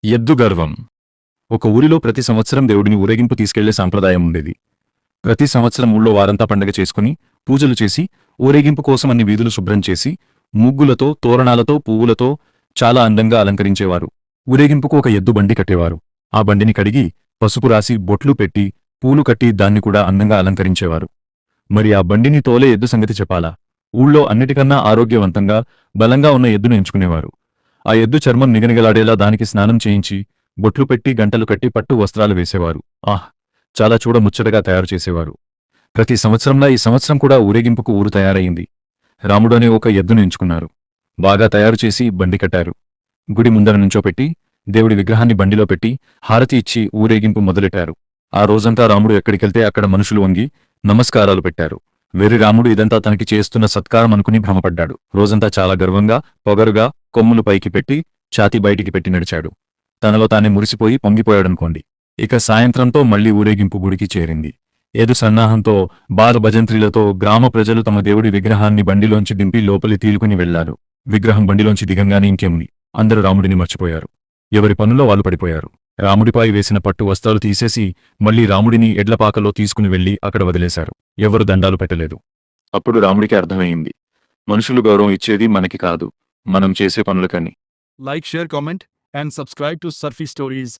ఎద్దు గర్వం. ఒక ఊరిలో ప్రతి సంవత్సరం దేవుడిని ఊరేగింపు తీసుకెళ్లే సాంప్రదాయం ఉండేది. ప్రతి సంవత్సరం ఊళ్ళో వారంతా పండగ చేసుకుని పూజలు చేసి ఊరేగింపు కోసం అన్ని వీధులు శుభ్రం చేసి ముగ్గులతో, తోరణాలతో, పువ్వులతో చాలా అందంగా అలంకరించేవారు. ఊరేగింపుకు ఒక ఎద్దు బండి కట్టేవారు. ఆ బండిని కడిగి పసుపు రాసి బొట్లు పెట్టి పూలు కట్టి దాన్ని కూడా అందంగా అలంకరించేవారు. మరి ఆ బండిని తోలే ఎద్దు సంగతి చెప్పాలా? ఊళ్ళో అన్నిటికన్నా ఆరోగ్యవంతంగా బలంగా ఉన్న ఎద్దును ఎంచుకునేవారు. ఆ ఎద్దు చర్మం నిగనిగలాడేలా దానికి స్నానం చేయించి బొట్లు పెట్టి గంటలు కట్టి పట్టు వస్త్రాలు వేసేవారు. చాలా చూడముచ్చటగా తయారు చేసేవారు. ప్రతి సంవత్సరంలా ఈ సంవత్సరం కూడా ఊరేగింపుకు ఊరు తయారయింది. రాముడు అనే ఒక ఎద్దును ఎంచుకున్నారు. బాగా తయారు చేసి బండి కట్టారు. గుడి ముందర నుంచోపెట్టి దేవుడి విగ్రహాన్ని బండిలో పెట్టి హారతి ఇచ్చి ఊరేగింపు మొదలెట్టారు. ఆ రోజంతా రాముడు ఎక్కడికెళ్తే అక్కడ మనుషులు వంగి నమస్కారాలు పెట్టారు. వెర్రి రాముడు ఇదంతా తనకి చేస్తున్న సత్కారం అనుకుని భ్రమపడ్డాడు. రోజంతా చాలా గర్వంగా, పొగరుగా కొమ్ములు పైకి పెట్టి ఛాతీ బయటికి పెట్టి నడిచాడు. తనలో తానే మురిసిపోయి పొంగిపోయాడనుకోండి. ఇక సాయంత్రంతో మళ్లీ ఊరేగింపు గుడికి చేరింది. ఏదు సన్నాహంతో, బాల భజంత్రీలతో గ్రామ ప్రజలు తమ దేవుడి విగ్రహాన్ని బండిలోంచి దింపి లోపలి తీలుకుని వెళ్లారు. విగ్రహం బండిలోంచి దిగంగానే ఇంకేముంది, అందరూ రాముడిని మర్చిపోయారు. ఎవరి పనుల్లో వాళ్ళు పడిపోయారు. రాముడిపై వేసిన పట్టు వస్త్రాలు తీసేసి మళ్లీ రాముడిని ఎడ్లపాకలో తీసుకుని వెళ్లి అక్కడ వదిలేశారు. ఎవరు దండాలు పెట్టలేదు. అప్పుడు రాముడికి అర్థమైంది, మనుషులు గౌరవం ఇచ్చేది మనకి కాదు, మనం చేసే పనులకని. Like, share, comment and subscribe to Surfy Stories.